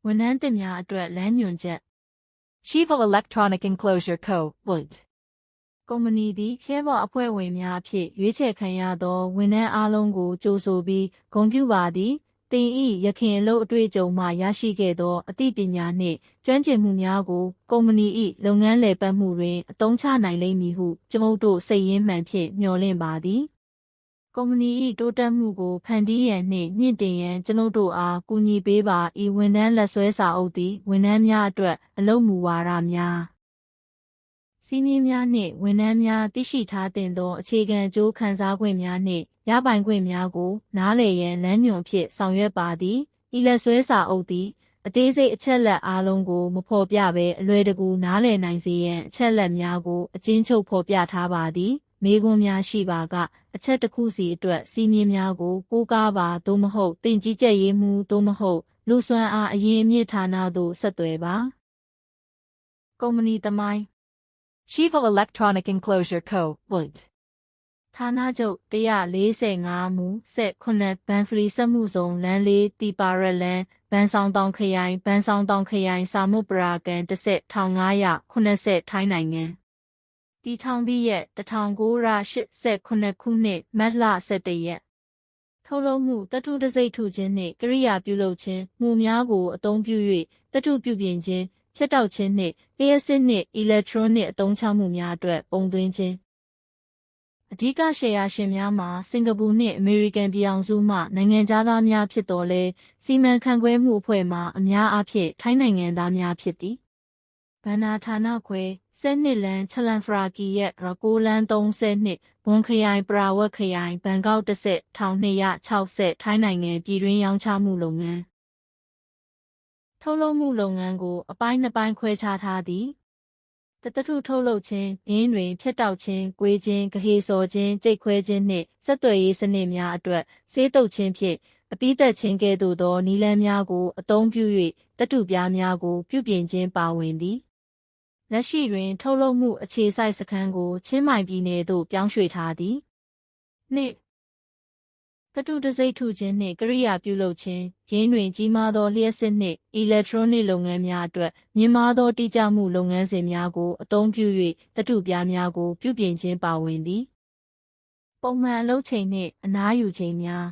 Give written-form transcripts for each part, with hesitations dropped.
ဝန်ထမ်းသစ်များအတွက်လမ်းညွှန်ချက် Shiva Electronic Enclosure Co. Wood. ကုမ္ပဏီသည်ရဲဘော်အဖွဲ့ဝင်များအဖြစ်ရွေးချယ်ခံရသောဝန်ထမ်းအားလုံးကိုကြိုဆိုပြီးဂုဏ်ပြုပါသည်သင်၏ယခင်အလုပ်အတွေ့အကြုံမှရရှိခဲ့သောအသိပညာနှင့်ကျွမ်းကျင်မှုများကိုကုမ္ပဏီ၏လုပ်ငန်းလည်ပတ်မှုတွင်အသုံးချနိုင်လိမ့်မည်ဟုကျွန်ုပ်တို့စိတ်ရင်းမှန်ဖြင့်မျှော်လင့်ပါသည်ကုမ္ပဏီ၏တိုးတက်မှုကိုဖန်တီးရန်နှင့်မြင့်တင်ရန်ကျွန်ုပ်တို့အားကူညီပေးပါဤဝန်ထမ်းလက်ဆွဲစာအုပ်သည်ဝန်ထမ်းများအတွက်အလုပ်မူဝါဒများစီးမြင်များနှင့်ဝန်ထမ်းများသိရှိထားသင့်သောအခြေခံအကျိုးခံစား권များနှင့်ရပိုင်ခွင့်များကိုနားလည်ရန်လမ်းညွှန်ဖြင့်ဆောင်ရွက်ပါသည်ဤလက်ဆွဲစာအုပ်သည်အသေးစိတ်အချက်လက်အားလုံးကိုမဖော်ပြဘဲအလွယ်တကူနားလည်နိုင်စေရန်အချက်လက်များကိုအကျဉ်းချုပ်ဖော်ပြထားပါသည်မေးခွန်းများရှိပါကအချက်တစ်ခုစီအတွက်စီးမြင်များကိုကိုးကားပါသို့မဟုတ်တင်ကြီးကြပ်ရေးမှုသို့မဟုတ်လူစွမ်းအားအရင်အမြင့်ဌာနသို့ဆက်သွယ်ပါကုမ္ပဏီသမိုင်း Shiva Electronic Enclosure Co. Wood. ဌာနချုပ်145မူဆက်9ဘန်ဖလီစက်မှုဇုံလမ်း4တီပါရလန်ဘန်ဆောင်တောင်ခရိုင်ဘန်ဆောင်တောင်ခရိုင်စာမုပရာကန်1580ထိုင်းနိုင်ငံတီထောင်သည့်ရက်1988ခုနှစ်မတ်လ17ရက်ထုတ်လုပ်မှုတတုတစိတ်ထုခြင်းနှင့်ကိရိယာပြုလုပ်ခြင်းမှုများကိုအသုံးပြု၍တတုပြုပြင်ခြင်းဖြတ်တောက်ခြင်းနှင့်လျှက်စစ်နှင့်အီလက်ထရောနစ်အသုံးချမှုများအတွက်ပုံသွင်းခြင်းအဓိကရှယ်ယာရှင်များမှာစင်ကာပူနှင့်အမေရိကန်ပြည်ထောင်စုမှနိုင်ငံသားများဖြစ်တော်လဲစီမံခန့်ခွဲမှုအဖွဲ့မှအများအားဖြင့်ထိုင်းနိုင်ငံသားများဖြစ်သည်ဘန္နာဌာနခွဲ12လမ်းချလန်ဖရာကီရက်9လမ်း32ဘွန်ခရိုင်ပရာဝတ်ခရိုင်ဘန်ကောက်1260ထိုင်းနိုင်ငံပြည်တွင်းရောင်းချမှုလုပ်ငန်းထုတ်လုပ်မှုလုပ်ငန်းကိုအပိုင်း2ပိုင်းခွဲခြားထားသည်တထုထုတ်လုပ်ခြင်းဘင်းတွင်ဖြတ်တောက်ခြင်း၊ကွေးခြင်း၊ကဟေစော်ခြင်း၊ကြိတ်ခွဲခြင်းနှင့်ဆက်သွယ်ရေးစနစ်များအတွက်ဆေးတုပ်ခြင်းဖြင့်အပြီးသက်ခြင်းကဲ့သို့သောနည်းလမ်းများကိုအသုံးပြု၍တတုပြားများကိုပြုပြင်ခြင်းပါဝင်သည်လက်ရှိတွင်ထုတ်လုပ်မှုအခြေစိုက်စခန်းကိုချင်းမိုင်ပြည်နယ်သို့ပြောင်းရွှေ့ထားသည်နှစ်တတုတစိတ်ထုခြင်းနှင့်ကိရိယာပြုလုပ်ခြင်းရင်းတွင်ကြီးမားသောလျှက်စစ်နှင့်အီလက်ထရောနစ်လုပ်ငန်းများအတွက်မြင့်မားသောတိကျမှုလုပ်ငန်းစဉ်များကိုအသုံးပြု၍တတုပြားများကိုပြုပြင်ခြင်းပါဝင်သည်ပုံမှန်အလုပ်ချိန်နှင့်အနားယူချိန်များ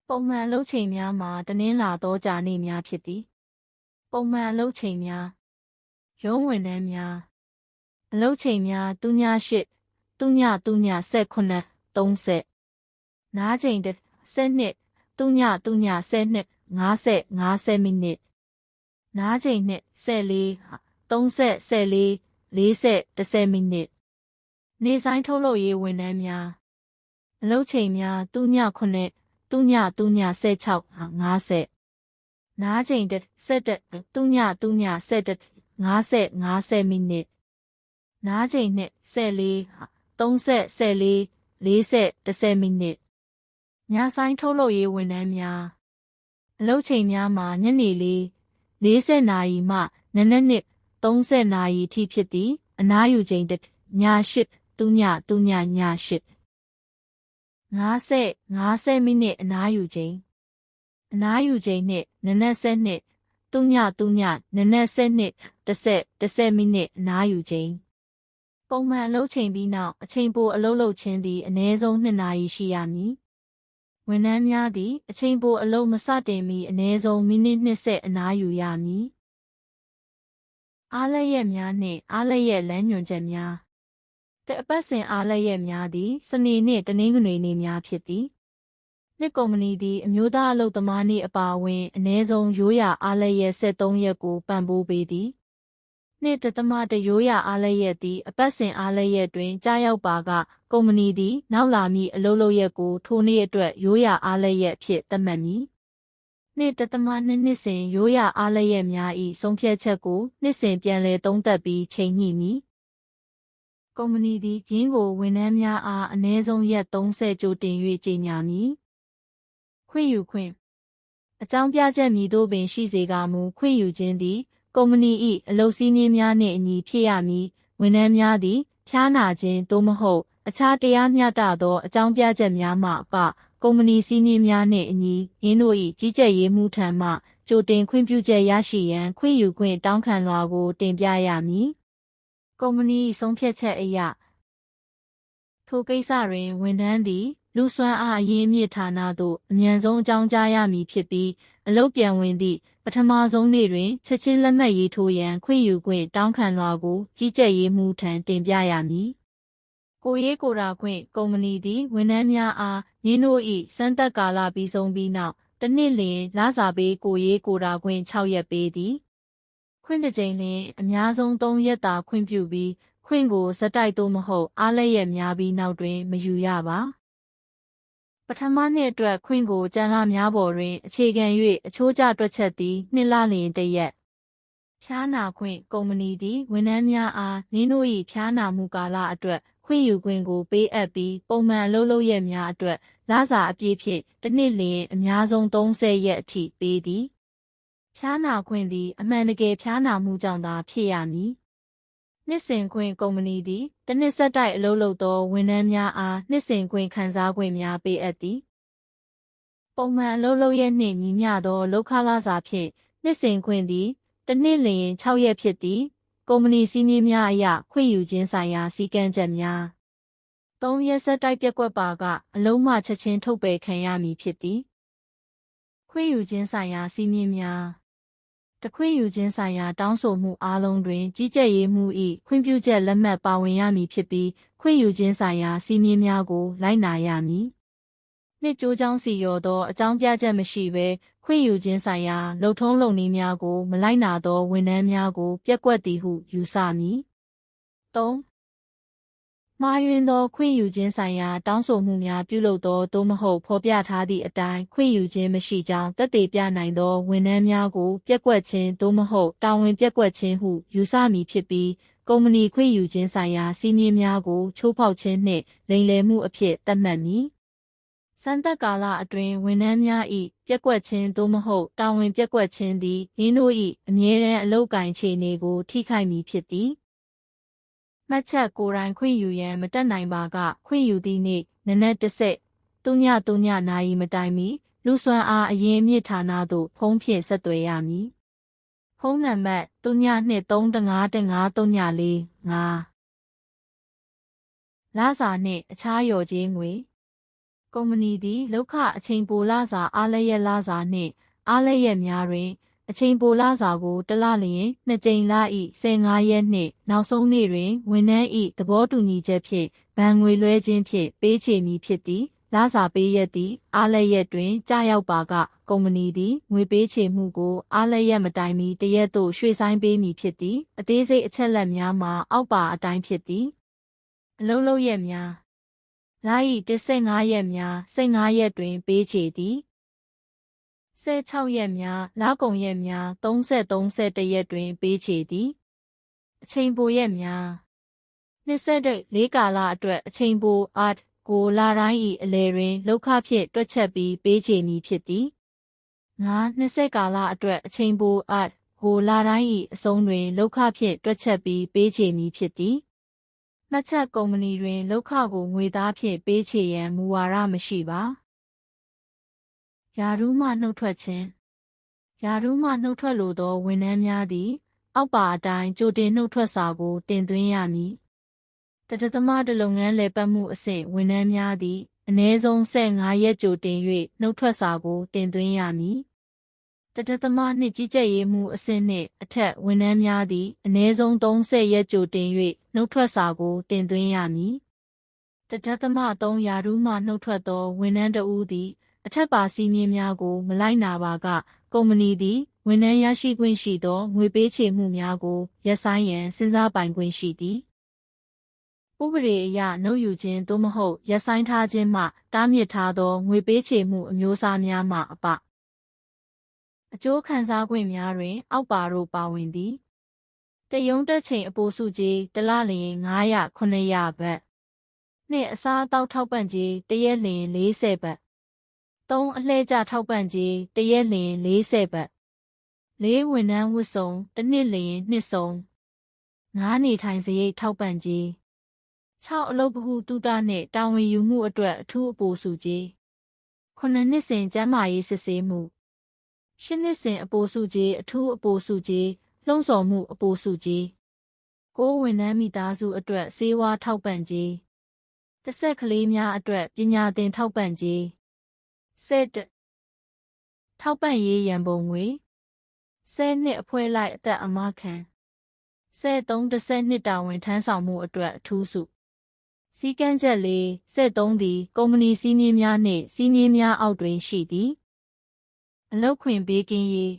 ပုံမှန်အလုပ်ချိန်များမှာတနင်္လာသောကြာနေ့များဖြစ်သည်ပုံမှန်အလုပ်ချိန်များရုံးဝန်ထမ်းများအလုပ်ချိန်များ08 00 19 30နားချိန်12 00 50 မိနစ်နားချိန်နဲ့14 30 14 40 မိနစ်နေဆိုင်ထုတ်လုပ်ရေးဝန်ထမ်းများအလုပ်ချိန်များ09 00 16 50နားချိန်17 00 17 50 မိနစ်နားချိန်နဲ့14 30 14 40 မိနစ်ညဆိုင်ထုတ်လုပ်ရေးဝန်ထမ်းများအလုပ်ချိန်များမှာညနေ40နာရီမှနနက်30နာရီအထိဖြစ်သည်အနားယူချိန်ည8 00 ည8 50 မိနစ်အနားယူချိန်နှင့်နနက်12 00 နနက်12 10 မိနစ်အနားယူချိန်ပုံမှန်အလုပ်ချိန်ပြီးနောက်အချိန်ပိုအလုပ်လုပ်ခြင်းသည်အနည်းဆုံး2နာရီရှိရမည်ဝန်ထမ်းများသည်အချိန်ပိုအလုပ်မစတင်မီအနည်းဆုံးမိနစ်20အနားယူရမည်အားလက်ရက်များနှင့်အားလက်ရက်လမ်းညွှန်ချက်များတဲ့အပတ်စဉ်အားလက်ရက်များသည်စနေနှင့်တနင်္ဂနွေနေ့များဖြစ်သည်နှစ်ကုမ္ပဏီသည်အမျိုးသားအလုပ်သမားနေ့အပါအဝင်အနည်းဆုံးရိုးရာအားလက်ရက်73ရက်ကိုပံ့ပိုးပေးသည်နှစ်တရိုးရာအားလက်ရက်သည်အပတ်စဉ်အားလက်ရက်တွင်ကြားရောက်ပါကကုမ္ပဏီသည်နောက်လာမည့်အလုပ်လုပ်ရက်ကိုထိုနေ့အတွက်ရိုးရာအားလက်ရက်ဖြစ်သတ်မှတ်မည်နှစ်နှစ်စဉ်ရိုးရာအားလက်ရက်များ၏ဆုံးဖြတ်ချက်ကိုနှစ်စဉ်ပြန်လည်သုံးသပ်ပြီးချိန်ညှိမည်ကုမ္ပဏီသည်ယင်းကိုဝန်ထမ်းများအားအနည်းဆုံးရက်30ကြိုတင်၍ကြေညာမည်ခွင့်ယူခွင့်အကြောင်းပြချက်မည်သို့ပင်ရှိစေကာမူခွင့်ယူခြင်းသည်ကုမ္ပဏီ၏အလုပ်စည်းမျဉ်းများနှင့်အညီဖြစ်ရမည်ဝန်ထမ်းများသည်ဖျားနာခြင်းသို့မဟုတ်အခြားတရားမျှတသောအကြောင်းပြချက်များမှအပ ကုမ္ပဏီစည်းမျဉ်းများနှင့်အညီယင်းတို့၏ကြီးကြပ်ရေးမှူးထံမှကြိုတင်ခွင့်ပြုချက်ရရှိရန်ခွင့်ယူခွင့်တောင်းခံလွှာကိုတင်ပြရမည်။ကုမ္ပဏီ၏ဆုံးဖြတ်ချက်အရထိုကိစ္စတွင်ဝန်ထမ်းသည်လူစွမ်းအားအရင်းအမြစ်ဌာနသို့အမြန်ဆုံးအကြောင်းကြားရမည်ဖြစ်ပြီးအလုပ်ပြန်ဝင်သည့်ပထမဆုံးနေ့တွင်ချက်ချင်းလက်မှတ်ရေးထိုးရန်ခွင့်ယူခွင့်တောင်းခံလွှာကိုကြီးကြပ်ရေးမှူးထံတင်ပြရမည်။ကိုရေးကိုတာခွင့်ကုမ္ပဏီသည်ဝန်ထမ်းများအားယင်းတို့၏စမ်းသပ်ကာလပြီးဆုံးပြီးနောက်တစ်နှစ်လျှင်လစာပေးကိုရေးကိုတာခွင့်6ရက်ပေးသည်။ခွင့်တစ်ကြိမ်လျှင်အများဆုံး3ရက်သာခွင့်ပြုပြီးခွင့်ကိုဇက်တိုက်သို့မဟုတ်အားလျက်များပြီးနောက်တွင်မယူရပါပထမနှစ်အတွက်ခွင့်ကိုကျန်လာများပေါ်တွင်အခြေခံ၍အချိုးကျတွက်ချက်သည်နှစ်လလျင်တစ်ရက်ဖျားနာခွင့်ကုမ္ပဏီသည်ဝန်ထမ်းများအားနင်းတို့၏ဖျားနာမှုကာလအတွက်ခွင့်ယူခွင့်ကိုပေးအပ်ပြီးပုံမှန်အလုပ်လုပ်ရက်များအတွက်လစာအပြည့်ဖြင့်တစ်နှစ်လျင်အများဆုံး30ရက်အထိပေးသည်ဖျားနာခွင့်သည်အမှန်တကယ်ဖျားနာမှုကြောင့်သာဖြစ်ရမည်နှစ်စဉ်ခွင့်ကုမ္ပဏီသည်တစ်နှစ်ဆက်တိုက်အလုပ်လုပ်သောဝန်ထမ်းများအားနှစ်စဉ်ခွင့်ခံစားခွင့်များပေးအပ်သည်ပုံမှန်အလုပ်လုပ်ရက်နှင့်ညီမျှသောလုပ်ခလစာဖြင့်နှစ်စဉ်ခွင့်သည်တစ်နှစ်လျင်6ရက်ဖြစ်သည်ကုမ္ပဏီစည်းမျဉ်းများအရခွင့်ယူခြင်းဆိုင်ရာစည်းကမ်းချက်များ3ရက်ဆက်တိုက်ပျက်ကွက်ပါကအလုံးမှချက်ချင်းထုတ်ပယ်ခံရမည်ဖြစ်သည်ခွင့်ယူခြင်းဆိုင်ရာစည်းမျဉ်းများတခွင့်ယူခြင်းဆိုင်ရာတောင်းဆိုမှုအားလုံးတွင်ကြီးကြပ်ရေးမှူး၏ခွင့်ပြုချက်လက်မှတ်ပါဝင်ရမည်ဖြစ်ပြီးခွင့်ယူခြင်းဆိုင်ရာစည်းမျဉ်းများကိုလိုက်နာရမည်နှစ်ကျိုးကြောင်းစီရောသောအကြောင်းပြချက်မရှိဘဲခွင့်ယူခြင်းဆိုင်ရာလုပ်ထုံးလုပ်နည်းများကိုမလိုက်နာသောဝန်ထမ်းများကိုပျက်ကွက်သည်ဟုယူဆမည်3မှားယွင်းသောခွင့်ယူခြင်းဆိုင်ရာတောင်းဆိုမှုများပြုလုပ်သောသို့မဟုတ်ဖော်ပြထားသည့်အတိုင်းခွင့်ယူခြင်းမရှိကြောင်းသက်သေပြနိုင်သောဝန်ထမ်းများကိုပျက်ကွက်ခြင်းသို့မဟုတ်တာဝန်ပျက်ကွက်ခြင်းဟုယူဆမည်ဖြစ်ပြီးကုမ္ပဏီခွင့်ယူခြင်းဆိုင်ရာစည်းမျဉ်းများကိုချိုးဖောက်ခြင်းနှင့်လိမ်လည်မှုအဖြစ်သတ်မှတ်မည်စမ်းသပ်ကာလအတွင်းဝန်ထမ်းများ၏ပျက်ကွက်ခြင်းသို့မဟုတ်တာဝန်ပျက်ကွက်ခြင်းသည်ယင်းတို့၏အမြဲတမ်းအလုပ်ကိုင်ခြေအနေကိုထိခိုက်မည်ဖြစ်သည်မှတ်ချက်ကိုယ်တိုင်ခွင့်ယူရန်မတက်နိုင်ပါကခွင့်ယူသည့်နေ့နနက်10:00နာရီမတိုင်မီလူစွမ်းအားအရင်းအမြစ်ဌာနသို့ဖုန်းဖြင့်ဆက်သွယ်ရမည်ဖုန်းနံပါတ်0231515345လစာနှင့်အခြားလျော်ကြေးငွေကုမ္ပဏီသည်လုပ်ခအချိန်ပိုလစာအားလျက်လစာနှင့်အားလျက်များတွင်အချိန်ပိုလစာကိုတစ်လလျင်2ကြိမ်လ၏15ရက်နှင့်နောက်ဆုံးနေ့တွင်ဝန်ထမ်း၏သဘောတူညီချက်ဖြင့်ဘဏ်ငွေလွှဲခြင်းဖြင့်ပေးချေမည်ဖြစ်သည်လစာပေးရက်သည်အားလျက်တွင်ကြာရောက်ပါကကုမ္ပဏီသည်ငွေပေးချေမှုကိုအားလျက်မတိုင်မီတရက်သို့ရွှေ့ဆိုင်းပေးမည်ဖြစ်သည်အသေးစိတ်အချက်လက်များမှာအောက်ပါအတိုင်းဖြစ်သည်အလုံးလုံးရက်များလ၏15ရက်များ15ရက်တွင်ပေးချေသည်16ရက်များလကုန်ရက်များ30ရက်တွင်ပေးချေသည်အချိန်ပိုရက်များ24ကာလအတွက်အချိန်ပိုအားကိုလတိုင်း၏အလယ်တွင်လောက်ခဖြင့်တွက်ချက်ပြီးပေးချေမည်ဖြစ်သည်20ကာလအတွက်အချိန်ပိုအားကိုလတိုင်း၏အဆုံးတွင်လောက်ခဖြင့်တွက်ချက်ပြီးပေးချေမည်ဖြစ်သည်မှတ်ချက်ကုမ္ပဏီတွင်လောက်ခကိုငွေသားဖြင့်ပေးချေရန်မူဝါဒမရှိပါယာထူးမှနှုတ်ထွက်ခြင်းယာထူးမှနှုတ်ထွက်လိုသောဝန်ထမ်းများသည်အောက်ပါအတိုင်းကြိုတင်နှုတ်ထွက်စာကိုတင်သွင်းရမည်တတသမတလုပ်ငန်းလည်ပတ်မှုအဆင့်ဝန်ထမ်းများသည်အနည်းဆုံး15ရက်ကြိုတင်၍နှုတ်ထွက်စာကိုတင်သွင်းရမည်တတသမနှင့်ကြီးကြပ်ရေးမှုအဆင့်နှင့်အထက်ဝန်ထမ်းများသည်အနည်းဆုံး30ရက်ကြိုတင်၍နှုတ်ထွက်စာကိုတင်သွင်းရမည်တတသမ3ယာထူးမှနှုတ်ထွက်သောဝန်ထမ်းတဦးသည်အထက်ပါစည်းမျဉ်းများကိုမလိုက်နာပါကကုမ္ပဏီသည်ဝန်ထမ်းရရှိခွင့်ရှိသောငွေပေးချေမှုများကိုရပ်ဆိုင်းရန်စဉ်းစားပိုင်ခွင့်ရှိသည်ဥပဒေအရနှုတ်ယူခြင်းသို့မဟုတ်ရပ်ဆိုင်းထားခြင်းမှတားမြစ်ထားသောငွေပေးချေမှုအမျိုးအစားများမှအပအကျိုးခံစားခွင့်များတွင်အောက်ပါတို့ပါဝင်သည်တရုံတက်ချိန်အပိုစုကြီးတစ်လလျင်900-900ဘတ်နှင့်အစားအသောက်ထောက်ပံ့ကြေးတစ်ရက်လျင်40ဘတ်3အလှည့်ကျထောက်ပံ့ကြေးတစ်ရက်လျင်40ဘတ်4ဝန်ထမ်းဝတ်စုံတစ်နှစ်လျင်နှစ်စုံ5နေထိုင်စရိတ်ထောက်ပံ့ကြေး6အလုပ်ဗဟုသုတနှင့်တာဝန်ယူမှုအတွက်အထူးအပိုစုကြေး 9 နှစ်စဉ်ကျန်းမာရေးစစ်ဆေးမှု10 နှစ်စဉ်အပိုစုကြီးအထူးအပိုစုကြီးလှုံ့ဆော်မှုအပိုစုကြီး9ဝန်ထမ်းမိသားစုအတွက်ဆေးဝါးထောက်ပံ့ကြေးတစ်ဆက်ကလေးများအတွက်ပညာသင်ထောက်ပံ့ကြေး10ထောက်ပံ့ရေးရန်ပုံငွေ10နှစ်အဖွဲ့လိုက်အသက်အမခံ13 10နှစ်တာဝန်ထမ်းဆောင်မှုအတွက်အထူးစုစည်းကမ်းချက်၄73သည်ကုမ္ပဏီစည်းမျဉ်းများနှင့်စည်းမျဉ်းများအောက်တွင်ရှိသည်အလုပ်ခွင်ဘေးကင်းရေး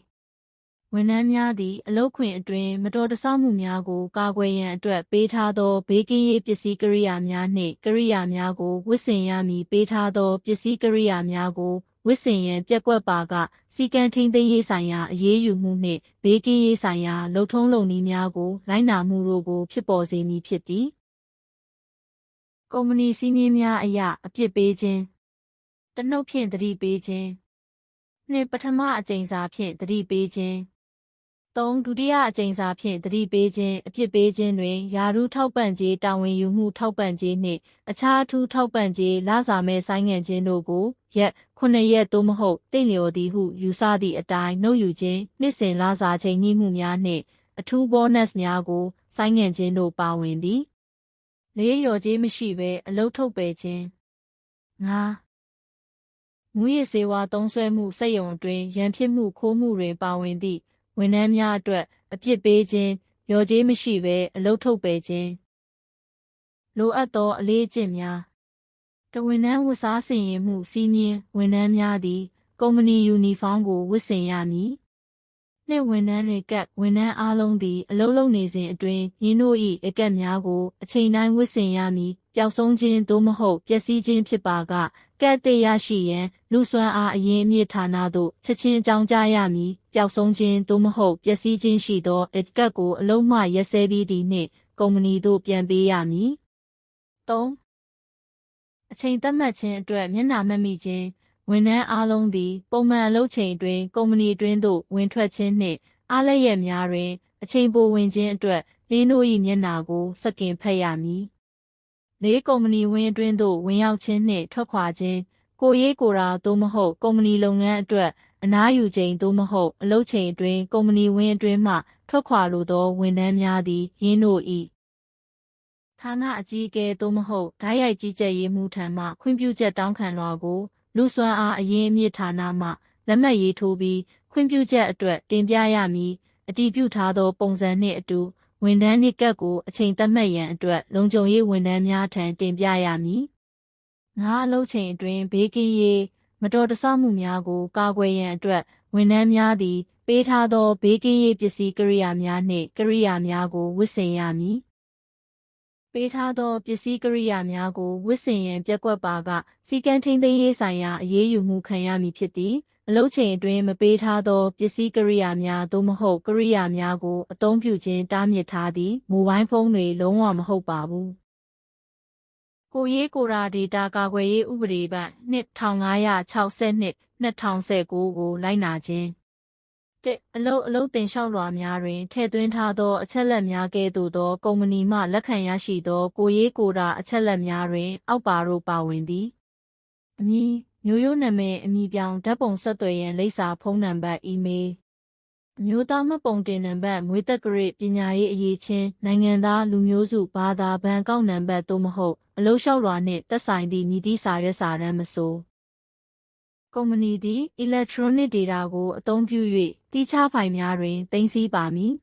ဝန်ထမ်းများသည်အလုပ်ခွင်အတွင်းမတော်တဆမှုများကိုကာကွယ်ရန်အတွက်ပေးထားသောဘေးကင်းရေးပစ္စည်းကိရိယာများနှင့်ကိရိယာများကိုဝတ်ဆင်ရမည်ပေးထားသောပစ္စည်းကိရိယာများကိုဝတ်ဆင်ရန်ပျက်ကွက်ပါကစည်းကမ်းထိန်းသိမ်းရေးဆိုင်ရာအရေးယူမှုနှင့်ဘေးကင်းရေးဆိုင်ရာလုပ်ထုံးလုပ်နည်းများကိုလိုက်နာမှုတို့ကိုဖြစ်ပေါ်စေမည်ဖြစ်သည်ကုမ္ပဏီစည်းမျဉ်းများအရအပြစ်ပေးခြင်းတစ်နှုတ်ဖြင့်သတိပေးခြင်းနှင့်ပထမအကြိမ်စာဖြင့်သတိပေးခြင်း3ဒုတိယအကြိမ်စာဖြင့်သတိပေးခြင်းအပြစ်ပေးခြင်းတွင်ယာရုထောက်ပံ့ကြေးတာဝန်ယူမှုထောက်ပံ့ကြေးနှင့်အခြားအထူးထောက်ပံ့ကြေးလစာမဲ့ဆိုင်းငံ့ခြင်းတို့ကိုရက်9ရက်သို့မဟုတ်တင့်လျော်သည်ဟုယူဆသည့်အတိုင်းနှုတ်ယူခြင်းနှစ်စဉ်လစာချိန်ညှိမှုများနှင့်အထူးဘောနက်စ်များကိုဆိုင်းငံ့ခြင်းတို့ပါဝင်သည်လေးလျော်ကြေးမရှိဘဲအလုပ်ထုတ်ပယ်ခြင်း5မူရစ်ဆေးဝါးသုံးစွဲမှုစက်ရုံအတွင်းရန်ဖြစ်မှုခိုးမှုတွင်ပါဝင်သည့်ဝန်ထမ်းများအတွက်အပြစ်ပေးခြင်းလျော်ကြေးမရှိဘဲအလုပ်ထုတ်ပယ်ခြင်းလိုအပ်သောအလေးအကျင့်များတဝန်ထမ်းဝတ်စားဆင်ရင်မှုစည်းမျဉ်းဝန်ထမ်းများသည်ကုမ္ပဏီယူနီဖောင်းကိုဝတ်ဆင်ရမည်နှစ်ဝန်ထမ်းတွေကဝန်ထမ်းအားလုံးသည်အလုပ်လုပ်နေစဉ်အတွင်းယင်းတို့၏အကက်များကိုအချိန်တိုင်းဝတ်ဆင်ရမည်ပျောက်ဆုံးခြင်းသို့မဟုတ်ပျက်စီးခြင်းဖြစ်ပါကကက်တေရရှိရန်လူစွမ်းအားအရင်းအမြစ်ဌာနသို့ချက်ချင်းအကြောင်းကြားရမည်ပျောက်ဆုံးခြင်းသို့မဟုတ်ပျက်စီးခြင်းရှိသောအကက်ကိုအလုံးမှရက်စဲပြီးသည့်နှင့်ကုမ္ပဏီသို့ပြန်ပေးရမည်3အချိန်သတ်မှတ်ခြင်းအတွက်မျက်နှာမှတ်မိခြင်းဝန်ထမ်းအားလုံးသည်ပုံမှန်အလုပ်ချိန်တွင်ကုမ္ပဏီတွင်သို့ဝင်ထွက်ခြင်းနှင့်အားလျက်များတွင်အချိန်ပိုဝင်ခြင်းအတွက်လင်းတို့၏မျက်နှာကိုစက္ကင်ဖက်ရမည်လေးကုမ္ပဏီဝင်းအတွင်းသို့ဝင်ရောက်ခြင်းနှင့်ထွက်ခွာခြင်းကိုရေးကိုရာသို့မဟုတ်ကုမ္ပဏီလုပ်ငန်းအတွက်အနားယူချိန်သို့မဟုတ်အလုပ်ချိန်အတွင်းကုမ္ပဏီဝင်းအတွင်းမှထွက်ခွာလိုသောဝန်ထမ်းများသည်ယင်းတို့၏ဌာနအကြီးအကဲသို့မဟုတ်ဓာတ်ရိုက်ကြီးကြပ်ရေးမှူးထံမှခွင့်ပြုချက်တောင်းခံလွှာကိုလူစွမ်းအားအရင်းအမြစ်ဌာနမှလက်မှတ်ရေးထိုးပြီးခွင့်ပြုချက်အတွက်တင်ပြရမည်အတည်ပြုထားသောပုံစံနှင့်အတူဝန်ထမ်းနှင့်ကပ်ကိုအချိန်သတ်မှတ်ရန်အတွက်လုံခြုံရေးဝန်ထမ်းများထံတင်ပြရမည်ငါအလုပ်ချိန်အတွင်းဘေးကင်းရေးမတော်တဆမှုများကိုကာကွယ်ရန်အတွက်ဝန်ထမ်းများသည်ပေးထားသောဘေးကင်းရေးပစ္စည်းကိရိယာများနှင့်ကိရိယာများကိုဝတ်ဆင်ရမည်ပေးထားသောပစ္စည်းကိရိယာများကိုဝတ်ဆင်ရန်ပျက်ကွက်ပါကစည်းကမ်းထိန်းသိမ်းရေးဆိုင်ရာအရေးယူမှုခံရမည်ဖြစ်သည်အလုပ်ချိန်အတွင်းမပေးထားသောပစ္စည်းကိရိယာများသို့မဟုတ်ကိရိယာများကိုအသုံးပြုခြင်းတားမြစ်ထားသည်မိုဘိုင်းဖုန်းတွေလုံးဝမဟုတ်ပါဘူးကိုရေးကိုရာဒေတာကာကွယ်ရေးဥပဒေပတ်2562 2019ကိုလိုက်နာခြင်းအလုပ်တင်လျှောက်လွှာများတွင်ထည့်သွင်းထားသောအချက်အလက်များကဲ့သို့သောကုမ္ပဏီမှလက်ခံရရှိသောကိုရေးကိုရာအချက်အလက်များတွင်အောက်ပါတို့ပါဝင်သည်အမည်မျိုးရိုးနာမည်အမည်ပြောင်းဓာတ်ပုံဆက်သွယ်ရန်လိပ်စာဖုန်းနံပါတ်အီးမေးလ်အမျိုးသားမှတ်ပုံတင်နံပါတ်မွေးသက္ကရာပညာရေးအရေးချင်းနိုင်ငံသားလူမျိုးစုဘာသာဘဏ်အကောင့်နံပါတ်သို့မဟုတ်အလုပ်လျှောက်လွှာနှင့်သက်ဆိုင်သည့်မည်သည့်စာရွက်စာတမ်းမဆိုကုမ္ပဏီသည် electronic data ကိုအသုံးပြု၍တိကျဖိုင်များတွင်သိမ်းဆည်းပါမည်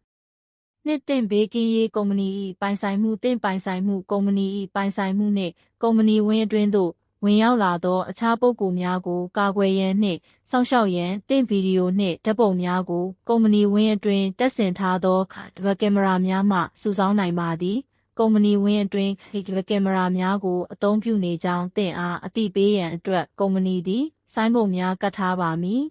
နှစ်တင့်ဘေးကင်းရေးကုမ္ပဏီ၏ပိုင်ဆိုင်မှုတင့်ပိုင်ဆိုင်မှုကုမ္ပဏီ၏ပိုင်ဆိုင်မှုနှင့်ကုမ္ပဏီဝင်းအတွင်းသို့ဝင်ရောက်လာသောအခြားပုဂ္ဂိုလ်များကိုကာကွယ်ရန်နှင့်စောင့်ရှောက်ရန်တင့်ဗီဒီယိုနှင့်ဓာတ်ပုံများကိုကုမ္ပဏီဝင်းအတွင်းတပ်ဆင်ထားသောကင်မရာများမှစုဆောင်းနိုင်ပါသည်ကုမ္ပဏီဝင်းအတွင်းကင်မရာများကိုအသုံးပြုနေကြောင်းသင်အားအသိပေးရန်အတွက်ကုမ္ပဏီသည်ဆိုင်းဘုတ်များကတ်ထားပါမည်